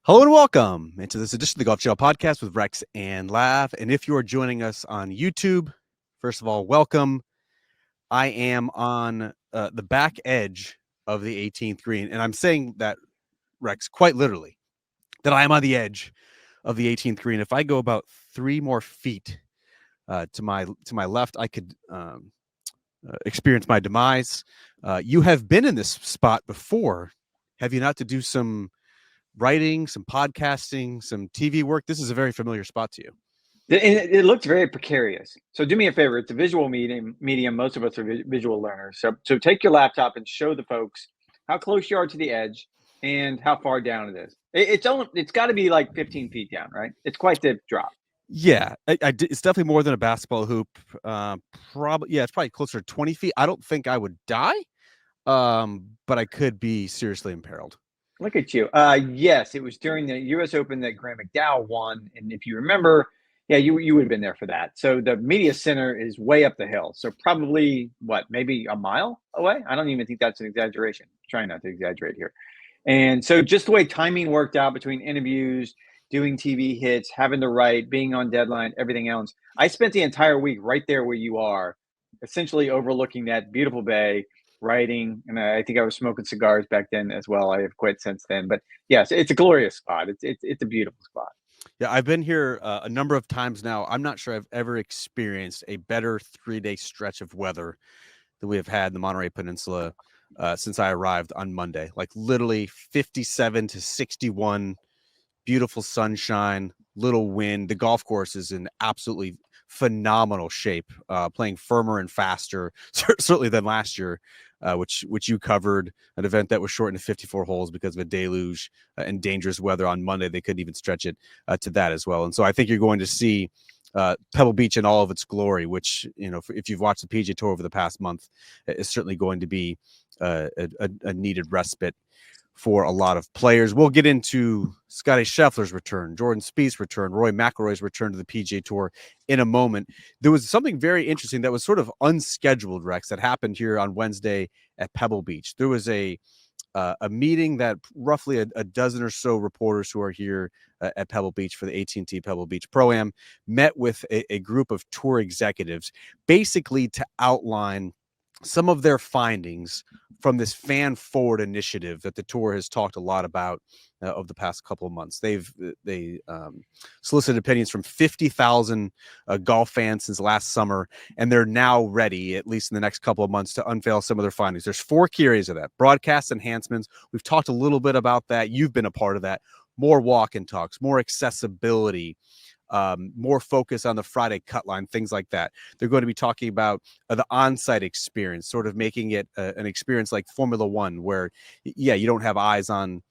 Hello and welcome into this edition of the Golf Channel Podcast with Rex and Lav. And if you are joining us on YouTube, first of all, welcome. I am on the back edge of the 18th green, and I'm saying that, Rex, quite literally, that I am on the edge of the 18th green. If I go about 3 more feet to my left, I could experience my demise. You have been in this spot before, have you not? To do some writing, some podcasting, some TV work. This is a very familiar spot to you. It looks very precarious. So do me a favor. It's a visual medium. Most of us are visual learners. So take your laptop and show the folks how close you are to the edge and how far down it is. It's got to be like 15 feet down, right? It's quite the drop. Yeah, it's definitely more than a basketball hoop. Probably, yeah, it's probably closer to 20 feet. I don't think I would die, but I could be seriously imperiled. Look at you. Yes, it was during the U.S. Open that Graham McDowell won. And if you remember, yeah, you would have been there for that. So the media center is way up the hill. So probably, maybe a mile away? I don't even think that's an exaggeration. I'm trying not to exaggerate here. And so just the way timing worked out between interviews, doing TV hits, having to write, being on deadline, everything else. I spent the entire week right there where you are, essentially overlooking that beautiful bay, writing, and I think I was smoking cigars back then as well. I have quit since then, but yes, it's a glorious spot. It's a beautiful spot. Yeah, I've been here a number of times now. I'm not sure I've ever experienced a better 3-day stretch of weather than we have had in the Monterey Peninsula since I arrived on Monday. Like literally 57 to 61, beautiful sunshine, little wind. The golf course is in absolutely phenomenal shape, playing firmer and faster, certainly than last year, which you covered, an event that was shortened to 54 holes because of a deluge and dangerous weather on Monday. They couldn't even stretch it to that as well. And so I think you're going to see Pebble Beach in all of its glory, which, you know, if you've watched the PGA Tour over the past month, is certainly going to be a needed respite for a lot of players. We'll get into Scottie Scheffler's return, Jordan Spieth's return, Rory McIlroy's return to the PGA Tour in a moment. There was something very interesting that was sort of unscheduled, Rex, that happened here on Wednesday at Pebble Beach. There was a meeting that roughly a dozen or so reporters who are here at Pebble Beach for the AT&T Pebble Beach Pro-Am met with a group of tour executives, basically to outline some of their findings from this fan forward initiative that the tour has talked a lot about over the past couple of months. They solicited opinions from 50,000 golf fans since last summer, and they're now ready, at least in the next couple of months, to unveil some of their findings. There's 4 key areas of that. Broadcast enhancements. We've talked a little bit about that. You've been a part of that. More walk and talks, more accessibility, more focus on the Friday cut line, things like that. They're going to be talking about the on-site experience, sort of making it an experience like Formula One, where, yeah, you don't have eyes on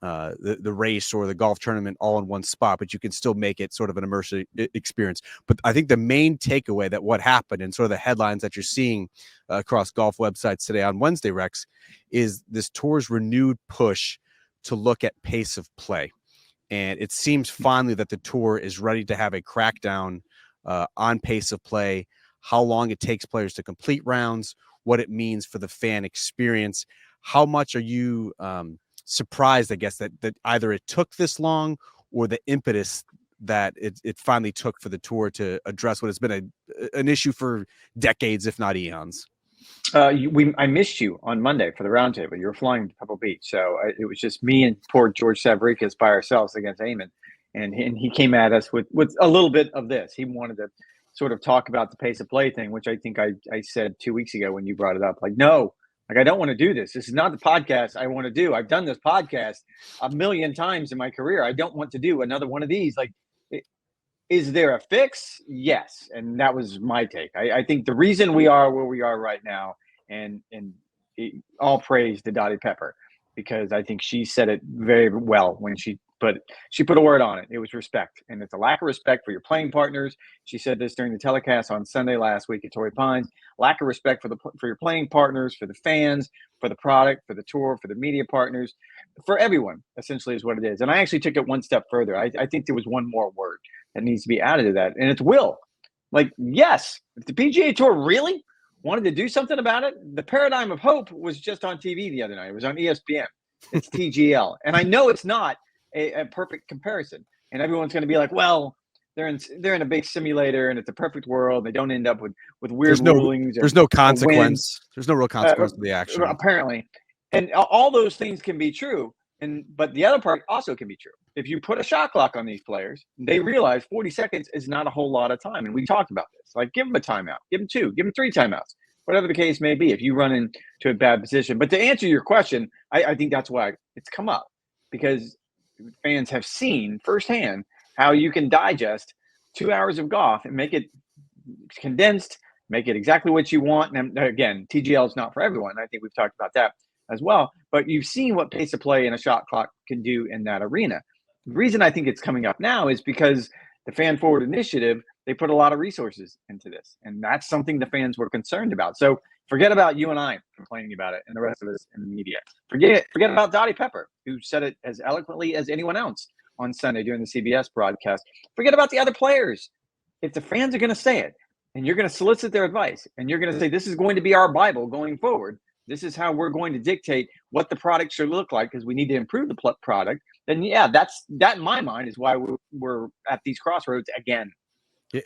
the race or the golf tournament all in one spot, but you can still make it sort of an immersive experience. But I think the main takeaway that what happened and sort of the headlines that you're seeing across golf websites today on Wednesday, Rex, is this tour's renewed push to look at pace of play. And it seems finally that the tour is ready to have a crackdown on pace of play, how long it takes players to complete rounds, what it means for the fan experience. How much are you surprised, I guess, that either it took this long or the impetus that it finally took for the tour to address what has been an issue for decades, if not eons? I missed you on Monday for the roundtable. You were flying to Pebble Beach, so it was just me and poor George Savaricas by ourselves against Eamon, and he came at us with a little bit of this. He wanted to sort of talk about the pace of play thing, which I think I said 2 weeks ago when you brought it up. Like, no, like I don't want to do this. This is not the podcast I want to do. I've done this podcast a million times in my career. I don't want to do another one of these. Like, is there a fix? Yes. And that was my take. I think the reason we are where we are right now, and all praise to Dottie Pepper, because I think she said it very well when she put a word on it. It was respect. And it's a lack of respect for your playing partners. She said this during the telecast on Sunday last week at Torrey Pines. Lack of respect for your playing partners, for the fans, for the product, for the tour, for the media partners, for everyone, essentially, is what it is. And I actually took it one step further. I think there was one more word that needs to be added to that, and it's will. Like, yes, if the PGA Tour really wanted to do something about it, the Paradigm of Hope was just on TV the other night. It was on ESPN. It's TGL. And I know it's not a perfect comparison. And everyone's going to be like, well, they're in a big simulator and it's a perfect world. They don't end up with weird rulings. There's no or wins. consequence. There's no real consequence to the action. Apparently. And all those things can be true. But the other part also can be true. If you put a shot clock on these players, they realize 40 seconds is not a whole lot of time. And we talked about this. Like, give them a timeout, give them 2, give them 3 timeouts, whatever the case may be, if you run into a bad position. But to answer your question, I think that's why it's come up, because fans have seen firsthand how you can digest 2 hours of golf and make it condensed, make it exactly what you want. And again, TGL is not for everyone. I think we've talked about that as well. But you've seen what pace of play and a shot clock can do in that arena. The reason I think it's coming up now is because the Fan Forward Initiative, they put a lot of resources into this. And that's something the fans were concerned about. So forget about you and I complaining about it and the rest of us in the media. Forget about Dottie Pepper, who said it as eloquently as anyone else on Sunday during the CBS broadcast. Forget about the other players. If the fans are going to say it, and you're going to solicit their advice, and you're going to say, this is going to be our Bible going forward, this is how we're going to dictate what the product should look like because we need to improve the product, then yeah, that in my mind is why we're at these crossroads again.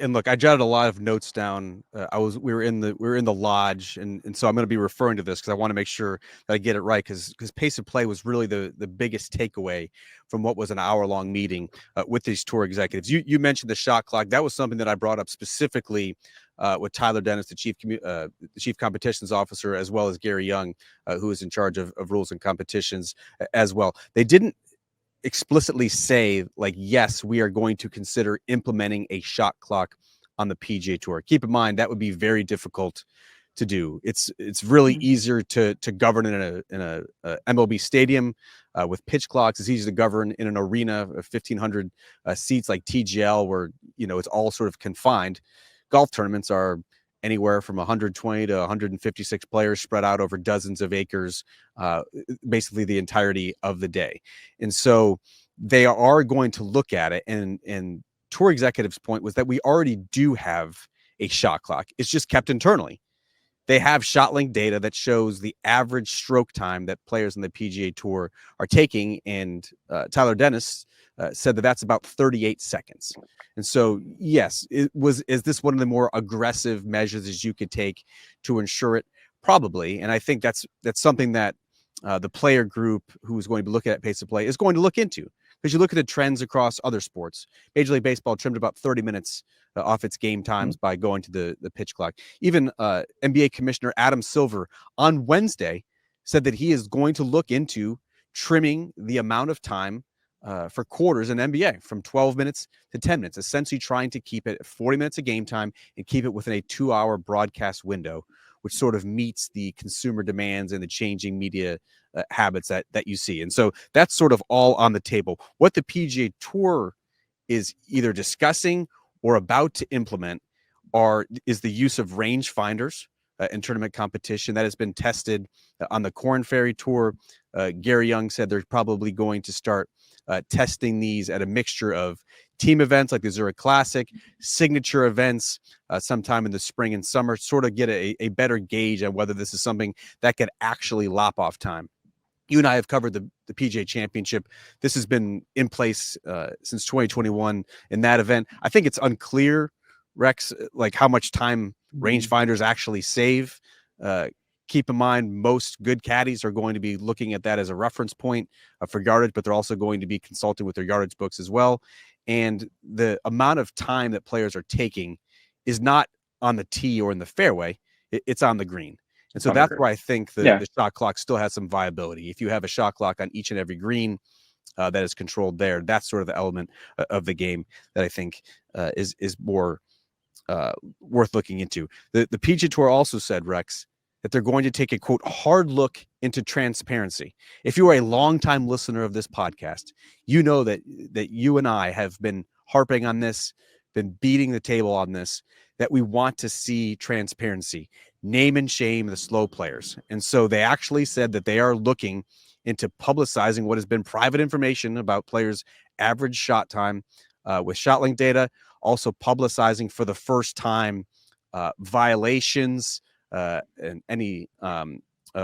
And look, I jotted a lot of notes down. We were in the lodge, and so I'm going to be referring to this because I want to make sure that I get it right. Because pace of play was really the biggest takeaway from what was an hour-long meeting with these tour executives. You mentioned the shot clock. That was something that I brought up specifically with Tyler Dennis, the chief competitions officer, as well as Gary Young, who is in charge of rules and competitions as well. They didn't explicitly say, like, yes, we are going to consider implementing a shot clock on the PGA Tour. Keep in mind that would be very difficult to do. It's really easier to govern in a MLB stadium with pitch clocks. It's easier to govern in an arena of 1,500 seats like TGL, where it's all sort of confined. Golf tournaments are anywhere from 120 to 156 players spread out over dozens of acres, basically the entirety of the day. And so they are going to look at it. And tour executives' point was that we already do have a shot clock. It's just kept internally. They have ShotLink data that shows the average stroke time that players on the PGA Tour are taking. And Tyler Dennis said that that's about 38 seconds. And so, yes, is this one of the more aggressive measures as you could take to ensure it? Probably. And I think that's something that the player group who's going to be looking at pace of play is going to look into. Because you look at the trends across other sports. Major League Baseball trimmed about 30 minutes off its game times by going to the pitch clock. Even NBA Commissioner Adam Silver on Wednesday said that he is going to look into trimming the amount of time for quarters in NBA from 12 minutes to 10 minutes, essentially trying to keep it at 40 minutes of game time and keep it within a 2-hour broadcast window, which sort of meets the consumer demands and the changing media habits that you see. And so that's sort of all on the table. What the PGA Tour is either discussing or about to implement is the use of range finders in tournament competition. That has been tested on the Corn Ferry Tour. Gary Young said they're probably going to start testing these at a mixture of team events like the Zurich Classic, signature events sometime in the spring and summer, sort of get a better gauge on whether this is something that could actually lop off time. You and I have covered the PGA Championship. This has been in place since 2021 in that event. I think it's unclear, Rex, like how much time rangefinders actually save. Keep in mind, most good caddies are going to be looking at that as a reference point for yardage, but they're also going to be consulting with their yardage books as well. And the amount of time that players are taking is not on the tee or in the fairway. It's on the green. And so that's where I think the shot clock still has some viability. If you have a shot clock on each and every green that is controlled there, that's sort of the element of the game that I think is more worth looking into. The PGA Tour also said, Rex, that they're going to take a, quote, hard look into transparency. If you are a longtime listener of this podcast, you know that you and I have been harping on this, been beating the table on this, that we want to see transparency, name and shame the slow players. And so they actually said that they are looking into publicizing what has been private information about players' average shot time with ShotLink data, also publicizing for the first time violations and any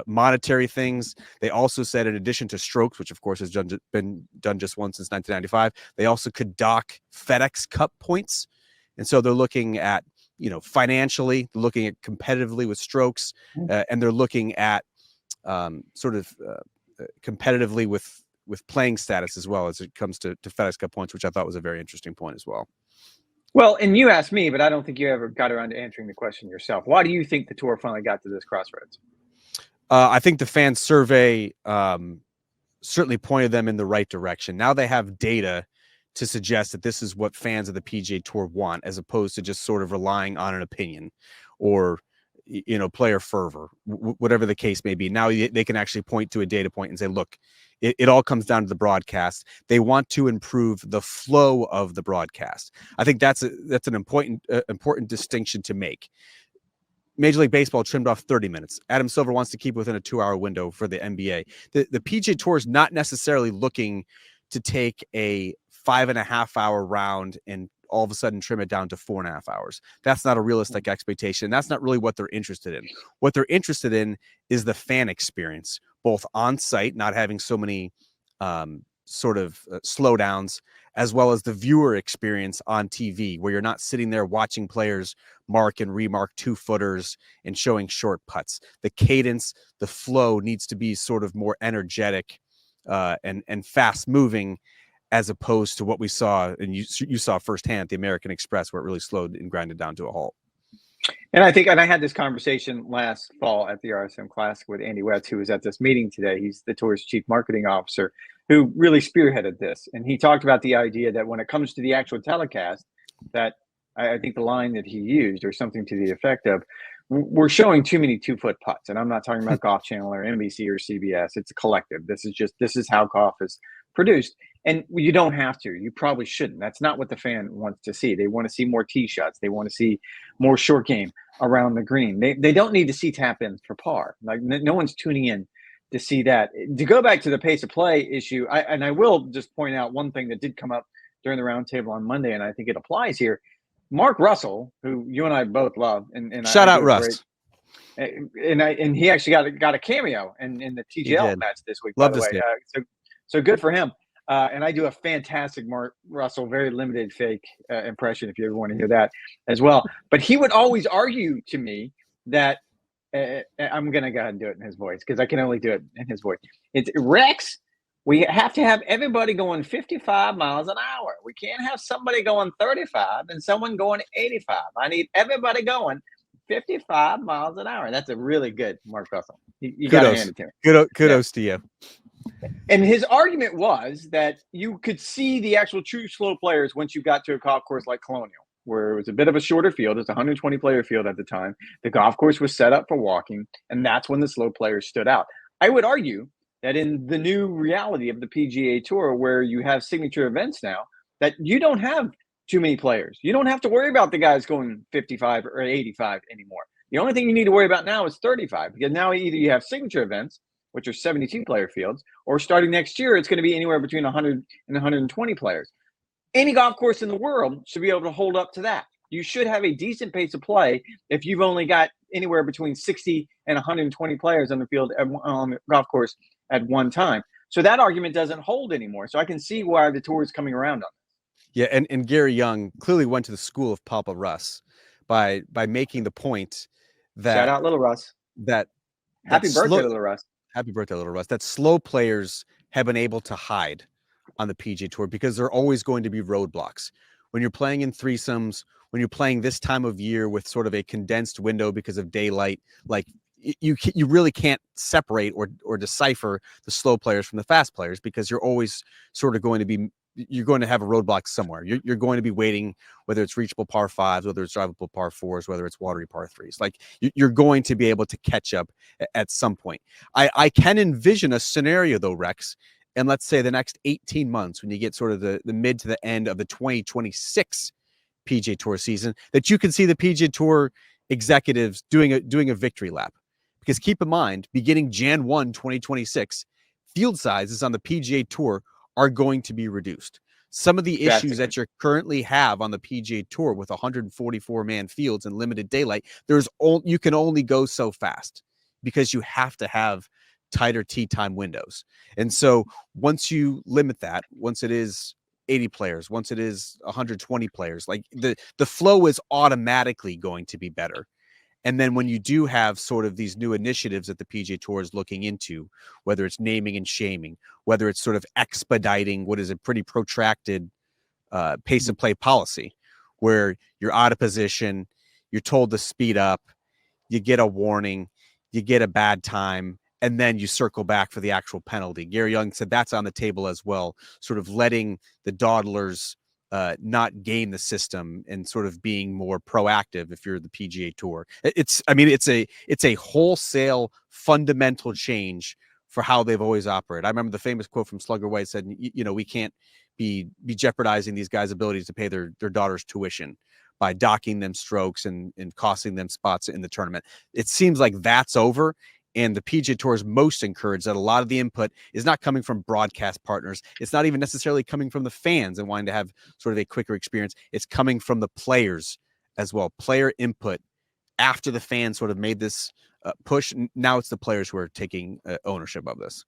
monetary things. They also said, in addition to strokes, which of course has been done just once since 1995, they also could dock FedEx Cup points. And so they're looking at, financially, looking at competitively with strokes, and they're looking at competitively with playing status as well as it comes to FedEx Cup points, which I thought was a very interesting point as well. Well, and you asked me, but I don't think you ever got around to answering the question yourself. Why do you think the tour finally got to this crossroads? I think the fan survey certainly pointed them in the right direction. Now they have data to suggest that this is what fans of the PGA Tour want, as opposed to just sort of relying on an opinion or, player fervor, whatever the case may be. Now they can actually point to a data point and say, look, it all comes down to the broadcast. They want to improve the flow of the broadcast. I think that's an important distinction to make. Major League Baseball trimmed off 30 minutes. Adam Silver wants to keep within a 2-hour window for the NBA. The PGA Tour is not necessarily looking to take a 5.5-hour round and all of a sudden trim it down to 4.5 hours. That's not a realistic expectation. That's not really what they're interested in. What they're interested in is the fan experience, both on site, not having so many slowdowns, as well as the viewer experience on TV, where you're not sitting there watching players mark and remark 2-footers and showing short putts. The cadence, the flow needs to be sort of more energetic and fast moving, as opposed to what we saw, and you saw firsthand at the American Express, where it really slowed and grinded down to a halt. And I had this conversation last fall at the RSM Classic with Andy Wetz, who was at this meeting today. He's the tour's chief marketing officer, who really spearheaded this. And he talked about the idea that when it comes to the actual telecast, that I think the line that he used, or something to the effect of, we're showing too many 2-foot putts. And I'm not talking about Golf Channel or NBC or CBS. It's a collective. This is how golf is produced. And you don't have to. You probably shouldn't. That's not what the fan wants to see. They want to see more tee shots. They want to see more short game around the green. They don't need to see tap-ins for par. Like, no one's tuning in to see that. To go back to the pace of play issue, I will just point out one thing that did come up during the roundtable on Monday, and I think it applies here. Mark Russell, who you and I both love, and shout out Russ. And he actually got a cameo in the TGL match this week. Love by the way, so good for him. And I do a fantastic Mark Russell, very limited fake impression, if you ever want to hear that as well. But he would always argue to me that I'm going to go ahead and do it in his voice, because I can only do it in his voice. It's Rex. We have to have everybody going 55 miles an hour. We can't have somebody going 35 and someone going 85. I need everybody going 55 miles an hour. That's a really good Mark Russell. You got to hand it to him. Kudos to you. And his argument was that you could see the actual true slow players once you got to a golf course like Colonial, where it was a bit of a shorter field. It's a 120-player field at the time. The golf course was set up for walking, and that's when the slow players stood out. I would argue that in the new reality of the PGA Tour, where you have signature events now, that you don't have too many players. You don't have to worry about the guys going 55 or 85 anymore. The only thing you need to worry about now is 35, because now either you have signature events, which are 72-player fields, or starting next year, it's going to be anywhere between 100 and 120 players. Any golf course in the world should be able to hold up to that. You should have a decent pace of play if you've only got anywhere between 60 and 120 players on the field on the golf course at one time. So that argument doesn't hold anymore. So I can see why the tour is coming around on this. Yeah, and Gary Young clearly went to the school of Papa Russ by making the point that, shout out Little Russ. Happy birthday, Little Russ. Happy birthday, Little Russ. That slow players have been able to hide on the PGA Tour, because there are always going to be roadblocks. When you're playing in threesomes, when you're playing this time of year with sort of a condensed window because of daylight, like you really can't separate or decipher the slow players from the fast players, because you're always sort of going to have a roadblock somewhere. You're going to be waiting, whether it's reachable par fives, whether it's drivable par fours, whether it's watery par threes. Like you're going to be able to catch up at some point. I can envision a scenario though, Rex, and let's say the next 18 months, when you get sort of the mid to the end of the 2026 PGA Tour season, that you can see the PGA Tour executives doing a victory lap. Because keep in mind, beginning Jan 1, 2026, field sizes on the PGA Tour are going to be reduced. Some of the issues that you currently have on the PGA Tour with 144-man fields and limited daylight, you can only go so fast. because you have to have tighter tee time windows. And so once you limit that, once it is 80 players, once it is 120 players, like the flow is automatically going to be better. And then when you do have sort of these new initiatives that the PGA Tour is looking into, whether it's naming and shaming, whether it's sort of expediting what is a pretty protracted pace of play policy, where you're out of position, you're told to speed up, you get a warning, you get a bad time, and then you circle back for the actual penalty. Gary Young said that's on the table as well, sort of letting the dawdlers not game the system and sort of being more proactive if you're the PGA Tour. It's a wholesale fundamental change for how they've always operated. I remember the famous quote from Slugger White said, we can't be jeopardizing these guys' abilities to pay their daughter's tuition by docking them strokes and costing them spots in the tournament. It seems like that's over. And the PGA Tour is most encouraged that a lot of the input is not coming from broadcast partners. It's not even necessarily coming from the fans and wanting to have sort of a quicker experience. It's coming from the players as well. Player input after the fans sort of made this push. Now it's the players who are taking ownership of this.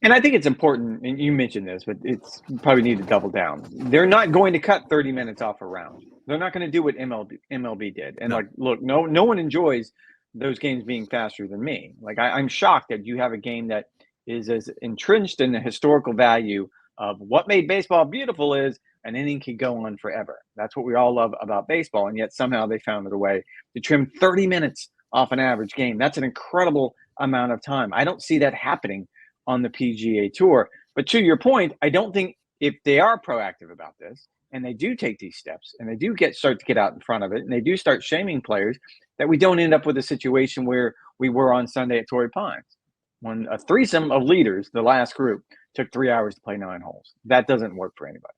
And I think it's important, and you mentioned this, but you probably need to double down. They're not going to cut 30 minutes off a round. They're not going to do what MLB did. And look, no one enjoys those games being faster than me. Like I'm shocked that you have a game that is as entrenched in the historical value of what made baseball beautiful is an inning can go on forever. That's what we all love about baseball. And yet somehow they found a way to trim 30 minutes off an average game. That's an incredible amount of time. I don't see that happening on the PGA Tour. But to your point, I don't think if they are proactive about this and they do take these steps and they do start to get out in front of it and they do start shaming players, that we don't end up with a situation where we were on Sunday at Torrey Pines when a threesome of leaders, the last group, took 3 hours to play 9 holes. That doesn't work for anybody.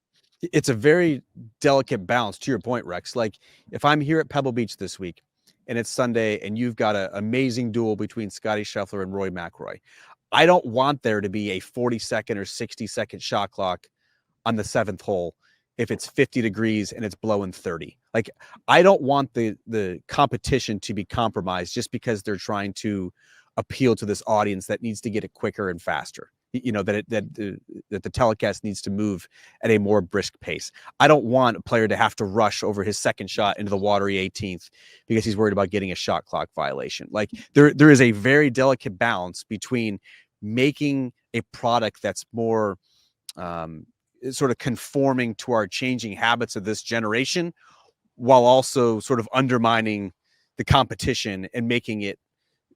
It's a very delicate balance, to your point, Rex. Like if I'm here at Pebble Beach this week and it's Sunday and you've got an amazing duel between Scottie Scheffler and Rory McIlroy, I don't want there to be a 40-second or 60-second shot clock on the 7th hole if it's 50 degrees and it's blowing 30. Like I don't want the competition to be compromised just because they're trying to appeal to this audience that needs to get it quicker and faster. That the telecast needs to move at a more brisk pace. I don't want a player to have to rush over his second shot into the watery 18th because he's worried about getting a shot clock violation. Like there is a very delicate balance between making a product that's more sort of conforming to our changing habits of this generation, while also sort of undermining the competition and making it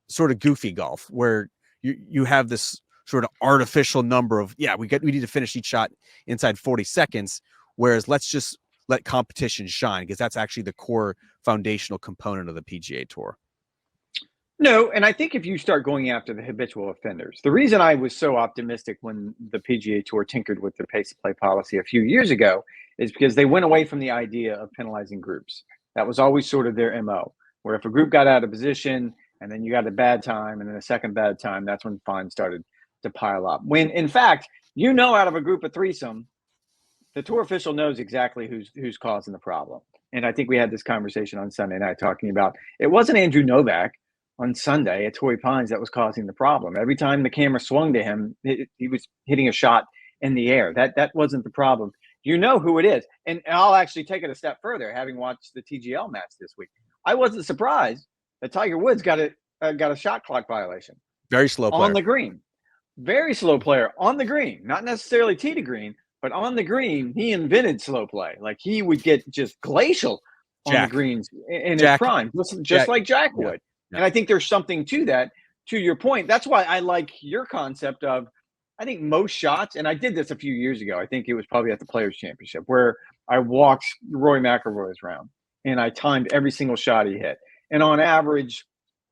sort of goofy golf, where you have this sort of artificial number of, we need to finish each shot inside 40 seconds. Whereas let's just let competition shine, because that's actually the core foundational component of the PGA Tour. No, and I think if you start going after the habitual offenders, the reason I was so optimistic when the PGA Tour tinkered with the pace of play policy a few years ago is because they went away from the idea of penalizing groups. That was always sort of their MO, where if a group got out of position and then you got a bad time and then a second bad time, that's when fines started to pile up. When in fact, out of a group of threesome, the tour official knows exactly who's causing the problem. And I think we had this conversation on Sunday night talking about it wasn't Andrew Novak on Sunday at Torrey Pines that was causing the problem. Every time the camera swung to him, he was hitting a shot in the air. That wasn't the problem. You know who it is. And I'll actually take it a step further, having watched the TGL match this week. I wasn't surprised that Tiger Woods got a shot clock violation. Very slow player. On the green. Very slow player on the green. Not necessarily tee to green, but on the green, he invented slow play. Like he would get just glacial on the greens in his prime, just like Jack would. Yeah. And I think there's something to that, to your point. That's why I like your concept of, I think most shots, and I did this a few years ago. I think it was probably at the Players Championship, where I walked Rory McIlroy's round and I timed every single shot he hit. And on average,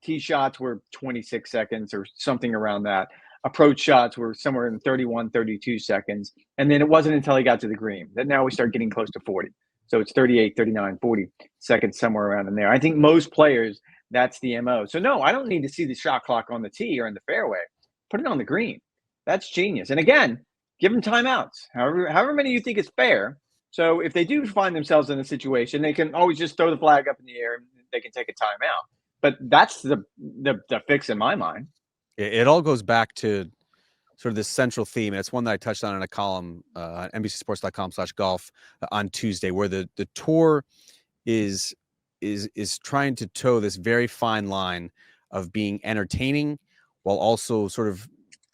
tee shots were 26 seconds or something around that. Approach shots were somewhere in 31, 32 seconds. And then it wasn't until he got to the green that now we start getting close to 40. So it's 38, 39, 40 seconds, somewhere around in there. I think most players, that's the MO. So no, I don't need to see the shot clock on the tee or in the fairway. Put it on the green. That's genius. And again, give them timeouts, however many you think is fair. So if they do find themselves in a situation, they can always just throw the flag up in the air and they can take a timeout. but that's the fix in my mind. It all goes back to sort of this central theme. And it's one that I touched on in a column on NBCSports.com/golf on Tuesday, where the tour is trying to toe this very fine line of being entertaining while also sort of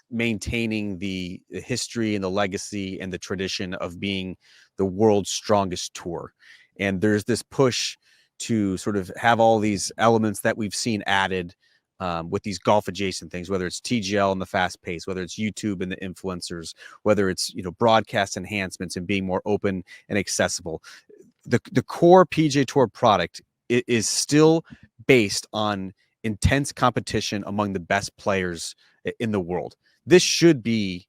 maintaining the history and the legacy and the tradition of being the world's strongest tour. And there's this push to sort of have all these elements that we've seen added with these golf adjacent things, whether it's TGL and the fast pace, whether it's YouTube and the influencers, whether it's, broadcast enhancements and being more open and accessible. The core PGA Tour product is still based on intense competition among the best players in the world. This should be,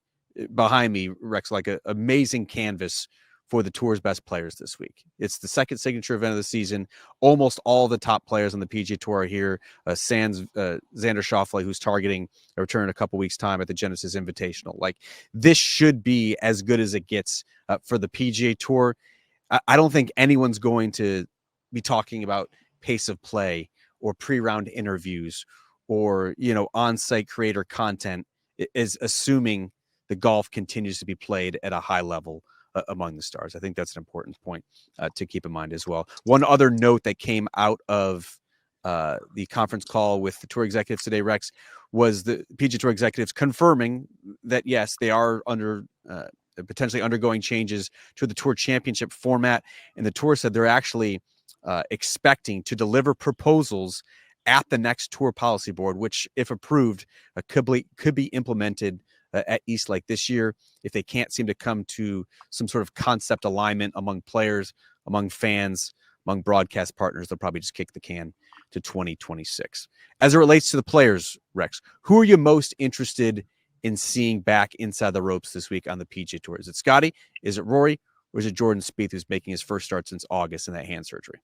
behind me, Rex, like an amazing canvas for the tour's best players this week. It's the second signature event of the season. Almost all the top players on the PGA Tour are here. Sans Xander Schauffele, who's targeting a return in a couple weeks' time at the Genesis Invitational. Like, this should be as good as it gets for the PGA Tour. I don't think anyone's going to be talking about pace of play or pre-round interviews or, on-site creator content, is assuming the golf continues to be played at a high level among the stars. I think that's an important point to keep in mind as well. One other note that came out of the conference call with the tour executives today, Rex, was the PGA Tour executives confirming that, yes, they are potentially undergoing changes to the Tour Championship format. And the tour said they're actually expecting to deliver proposals at the next Tour Policy Board, which, if approved, could be implemented at East Lake this year. If they can't seem to come to some sort of concept alignment among players, among fans, among broadcast partners, they'll probably just kick the can to 2026. As it relates to the players, Rex, who are you most interested in seeing back inside the ropes this week on the PGA Tour? Is it Scottie? Is it Rory? Or is it Jordan Spieth, who's making his first start since August in that hand surgery?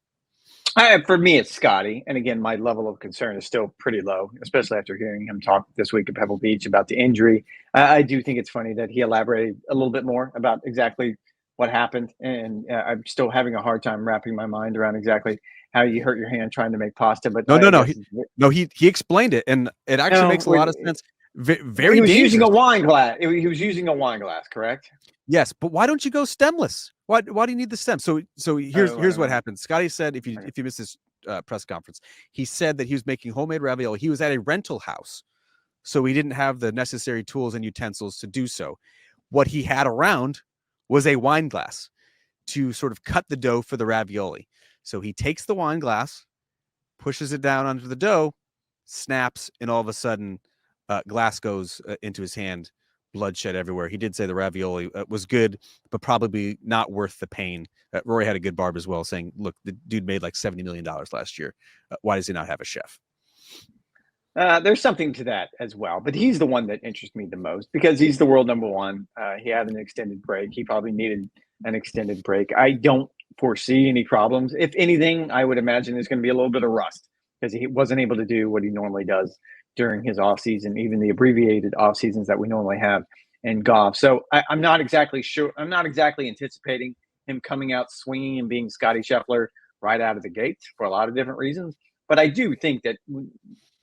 For me, it's Scottie. And again, my level of concern is still pretty low, especially after hearing him talk this week at Pebble Beach about the injury. I do think it's funny that he elaborated a little bit more about exactly what happened. And I'm still having a hard time wrapping my mind around exactly how you hurt your hand trying to make pasta. But no. He explained it, and it actually makes a lot of sense. Very he was dangerous. Using a wine glass. He was using a wine glass, correct? Yes, but why don't you go stemless? Why do you need the stem? So here's what happened. Scottie said, if you missed this press conference, he said that he was making homemade ravioli. He was at a rental house, so he didn't have the necessary tools and utensils to do so. What he had around was a wine glass to sort of cut the dough for the ravioli. So he takes the wine glass, pushes it down onto the dough, snaps, and all of a sudden, glass goes into his hand. Bloodshed everywhere. He did say the ravioli was good, but probably not worth the pain. Rory had a good barb as well, saying, look, the dude made like $70 million last year. Why does he not have a chef? There's something to that as well, but he's the one that interests me the most because he's the world number one. He had an extended break. He probably needed an extended break. I don't foresee any problems. If anything, I would imagine there's going to be a little bit of rust because he wasn't able to do what he normally does during his off season, even the abbreviated off seasons that we normally have in golf. So I'm not exactly sure. I'm not exactly anticipating him coming out swinging and being Scottie Scheffler right out of the gate for a lot of different reasons. But I do think that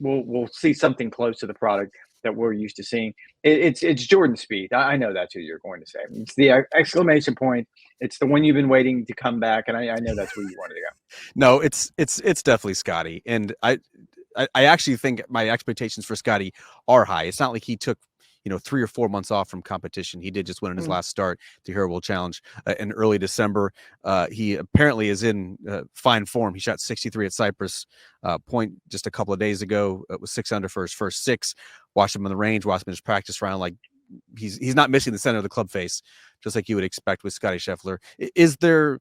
we'll see something close to the product that we're used to seeing. It's Jordan Spieth. I know that's who you're going to say. It's the exclamation point. It's the one you've been waiting to come back, and I know that's where you wanted to go. No, it's definitely Scottie, and I actually think my expectations for Scottie are high. It's not like he took 3 or 4 months off from competition. He did just win in his last start, the Hero World Challenge, in early December. He apparently is in fine form. He shot 63 at Cypress Point just a couple of days ago. It was 6 under for his first 6. Watched him on the range, watched him in his practice round. Like he's not missing the center of the club face, just like you would expect with Scottie Scheffler. Is there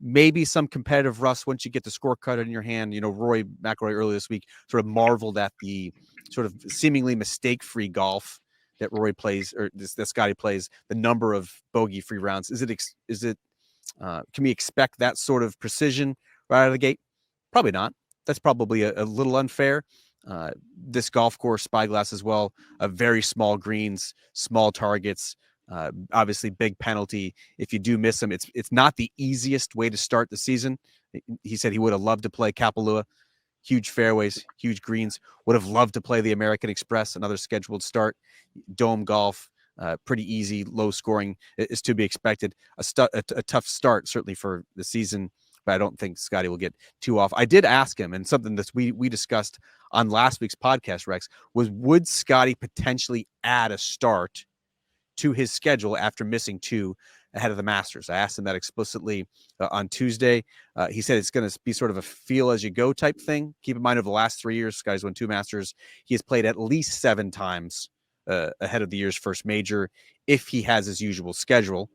maybe some competitive rust once you get the scorecard in your hand? Rory McIlroy earlier this week sort of marveled at the sort of seemingly mistake-free golf that Rory plays, or that Scottie plays, the number of bogey-free rounds. Is it can we expect that sort of precision right out of the gate? Probably not. That's probably a little unfair. This golf course, Spyglass as well, very small greens, small targets, obviously big penalty if you do miss them. It's not the easiest way to start the season. He said he would have loved to play Kapalua. huge fairways, huge greens. Would have loved to play the American Express, another scheduled start. Dome golf, pretty easy, low scoring is to be expected. A tough start, certainly for the season, but I don't think Scottie will get too off. I did ask him, and something that we discussed on last week's podcast, Rex, was would Scottie potentially add a start to his schedule after missing 2 ahead of the Masters? I asked him that explicitly on Tuesday. He said it's going to be sort of a feel as you go type thing. Keep in mind, over the last 3 years, Scottie's won 2 Masters. He has played at least 7 times ahead of the year's first major if he has his usual schedule,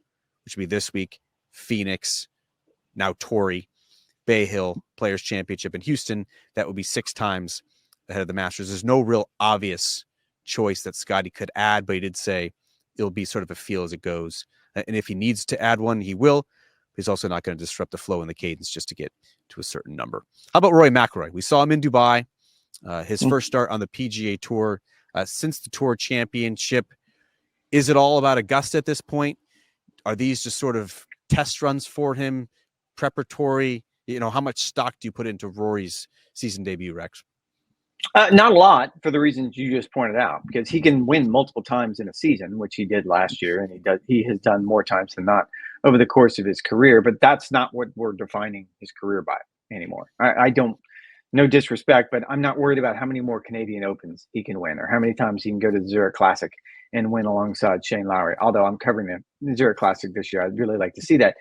which would be this week, Phoenix, now Torrey, Bay Hill, Players Championship in Houston. That would be 6 times ahead of the Masters. There's no real obvious choice that Scottie could add, but he did say it'll be sort of a feel as it goes. And if he needs to add one, he will. He's also not going to disrupt the flow and the cadence just to get to a certain number. How about Rory McIlroy? We saw him in Dubai, his first start on the PGA Tour since the Tour Championship. Is it all about Augusta at this point? Are these just sort of test runs for him, preparatory? How much stock do you put into Rory's season debut, Rex? Not a lot, for the reasons you just pointed out, because he can win multiple times in a season, which he did last year, and he has done more times than not over the course of his career. But that's not what we're defining his career by anymore. I don't, no disrespect, but I'm not worried about how many more Canadian Opens he can win or how many times he can go to the Zurich Classic and win alongside Shane Lowry. Although I'm covering the Zurich Classic this year, I'd really like to see that.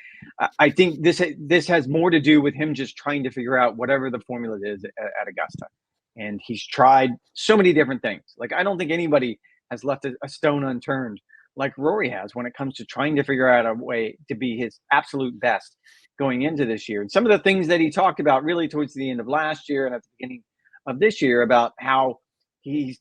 I think this has more to do with him just trying to figure out whatever the formula is at Augusta. And he's tried so many different things. Like, I don't think anybody has left a stone unturned like Rory has when it comes to trying to figure out a way to be his absolute best going into this year. And some of the things that he talked about really towards the end of last year and at the beginning of this year about how he's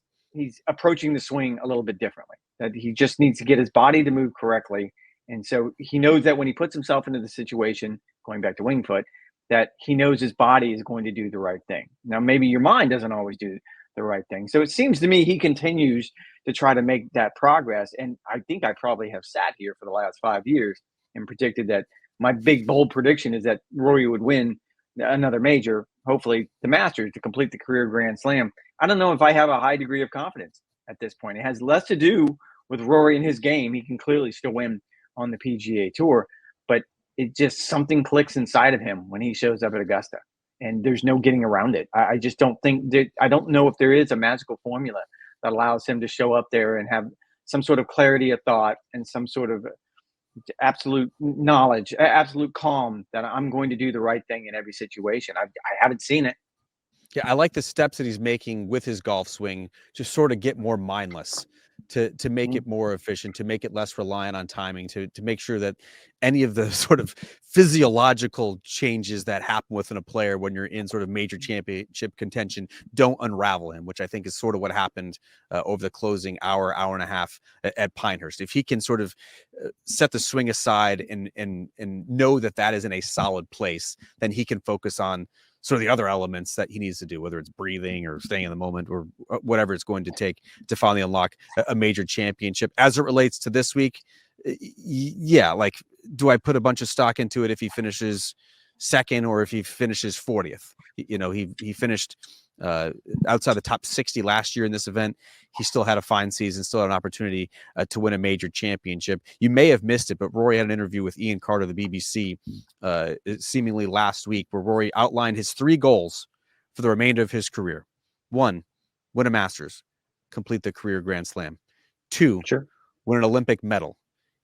approaching the swing a little bit differently, that he just needs to get his body to move correctly. And so he knows that when he puts himself into the situation, going back to Winged Foot, that he knows his body is going to do the right thing. Now, maybe your mind doesn't always do the right thing. So it seems to me he continues to try to make that progress. And I think I probably have sat here for the last 5 years and predicted that my big, bold prediction is that Rory would win another major, hopefully the Masters, to complete the career Grand Slam. I don't know if I have a high degree of confidence at this point. It has less to do with Rory and his game. He can clearly still win on the PGA Tour, but it just, something clicks inside of him when he shows up at Augusta, and there's no getting around it. I just don't think that, I don't know if there is a magical formula that allows him to show up there and have some sort of clarity of thought and some sort of absolute knowledge, absolute calm that I'm going to do the right thing in every situation. I haven't seen it. Yeah, I like the steps that he's making with his golf swing to sort of get more mindless, to make it more efficient, to make it less reliant on timing, to make sure that any of the sort of physiological changes that happen within a player when you're in sort of major championship contention don't unravel him, which I think is sort of what happened over the closing hour and a half at Pinehurst. If he can sort of set the swing aside and know that is in a solid place, then he can focus on sort of the other elements that he needs to do, whether it's breathing or staying in the moment or whatever it's going to take to finally unlock a major championship. As it relates to this week, yeah, like, do I put a bunch of stock into it if he finishes second or if he finishes 40th? He finished outside the top 60 last year in this event. He still had a fine season, still had an opportunity to win a major championship. You may have missed it, but Rory had an interview with Ian Carter of the BBC seemingly last week, where Rory outlined his 3 goals for the remainder of his career. 1, win a Masters, complete the career Grand Slam. 2, win an Olympic medal.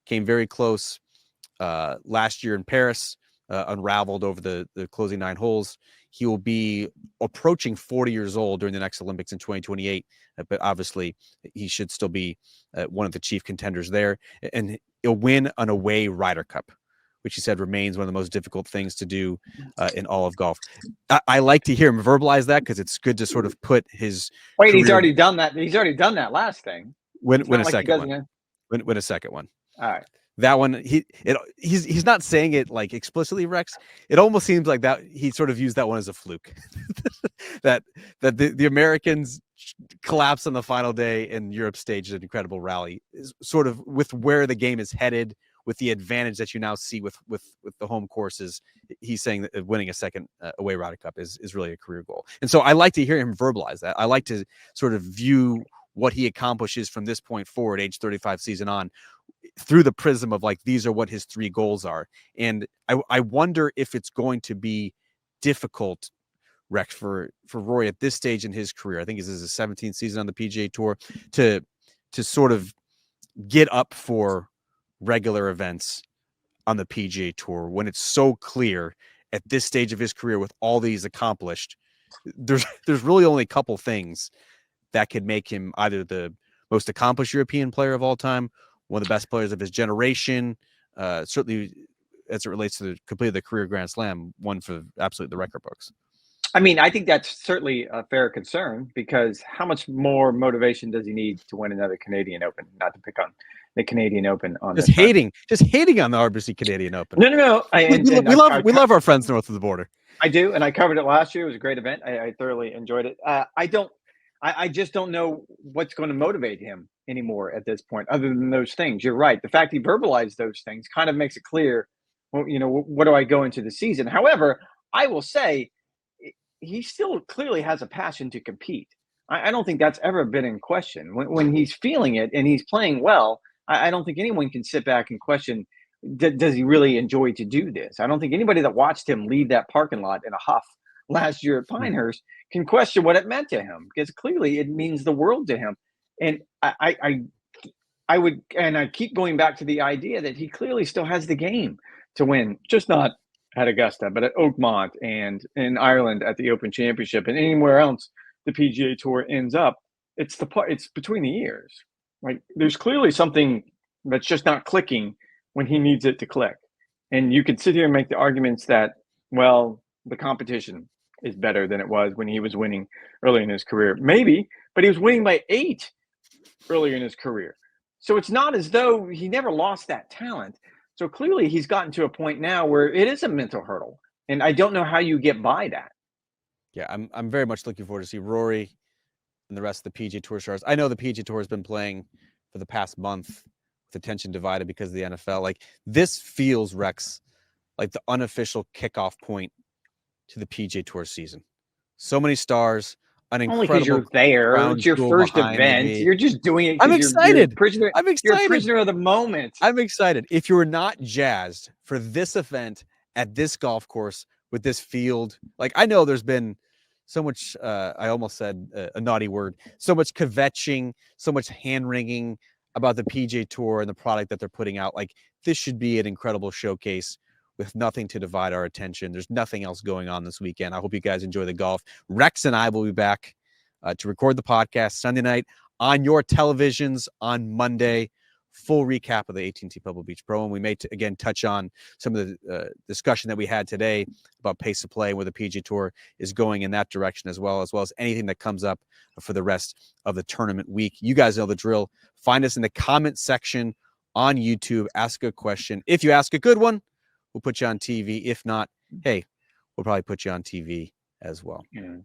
Came very close last year in Paris, unraveled over the closing 9 holes. He will be approaching 40 years old during the next Olympics in 2028, but obviously he should still be one of the chief contenders there. And he'll win an away Ryder Cup, which he said remains one of the most difficult things to do in all of golf. I like to hear him verbalize that because it's good to sort of put his Wait, he's already done that. He's already done that last thing. Win a second one. Win a second one. All right. That one, he's not saying it like explicitly, Rex. It almost seems like that he sort of used that one as a fluke. that the Americans collapsed on the final day and Europe staged an incredible rally, sort of with where the game is headed, with the advantage that you now see with the home courses. He's saying that winning a second away Ryder Cup is really a career goal. And so I like to hear him verbalize that. I like to sort of view what he accomplishes from this point forward, age 35 season on, through the prism of like, these are what his 3 goals are. And I wonder if it's going to be difficult, Rex, for Rory at this stage in his career. I think this is his 17th season on the PGA Tour, to sort of get up for regular events on the PGA Tour when it's so clear at this stage of his career with all these accomplished. There's really only a couple things that could make him either the most accomplished European player of all time, one of the best players of his generation, certainly as it relates to completing the career Grand Slam, one for absolutely the record books. I mean, I think that's certainly a fair concern, because how much more motivation does he need to win another Canadian Open? Not to pick on the Canadian Open on just this hating on the RBC Canadian Open. No. We love our friends north of the border. I do, and I covered it last year. It was a great event. I thoroughly enjoyed it. I just don't know what's going to motivate him anymore at this point, other than those things. You're right. The fact he verbalized those things kind of makes it clear, well, what do I go into the season? However, I will say he still clearly has a passion to compete. I don't think that's ever been in question. When he's feeling it and he's playing well, I don't think anyone can sit back and question, does he really enjoy to do this? I don't think anybody that watched him leave that parking lot in a huff last year at Pinehurst can question what it meant to him, because clearly it means the world to him. And I would keep going back to the idea that he clearly still has the game to win, just not at Augusta, but at Oakmont and in Ireland at the Open Championship and anywhere else the PGA Tour ends up. It's between the ears. Like, there's clearly something that's just not clicking when he needs it to click. And you could sit here and make the arguments that, well, the competition is better than it was when he was winning early in his career. Maybe, but he was winning by 8 earlier in his career. So it's not as though he never lost that talent. So clearly he's gotten to a point now where it is a mental hurdle. And I don't know how you get by that. Yeah, I'm very much looking forward to see Rory and the rest of the PGA Tour stars. I know the PGA Tour has been playing for the past month with attention divided because of the NFL. Like, this feels, Rex, like the unofficial kickoff point to the PGA Tour season. So many stars, an incredible. Only because you're there. It's your first event. You're just doing it. I'm excited. I'm excited. You're a prisoner of the moment. I'm excited. If you're not jazzed for this event at this golf course with this field, like, I know there's been so much, I almost said a naughty word, so much kvetching, so much hand-wringing about the PGA Tour and the product that they're putting out. Like, this should be an incredible showcase with nothing to divide our attention. There's nothing else going on this weekend. I hope you guys enjoy the golf. Rex and I will be back to record the podcast Sunday night on your televisions on Monday. Full recap of the AT&T Pebble Beach Pro. And we may, again, touch on some of the discussion that we had today about pace of play and where the PGA Tour is going in that direction, as well as anything that comes up for the rest of the tournament week. You guys know the drill. Find us in the comment section on YouTube. Ask a question. If you ask a good one, we'll put you on TV. If not, hey, we'll probably put you on TV as well. Yeah.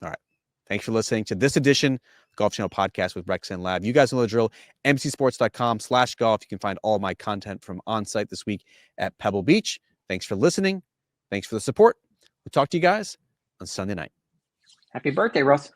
All right. Thanks for listening to this edition of Golf Channel Podcast with Rex and Lab. You guys know the drill. NBCSports.com/golf. You can find all my content from on-site this week at Pebble Beach. Thanks for listening. Thanks for the support. We'll talk to you guys on Sunday night. Happy birthday, Russ.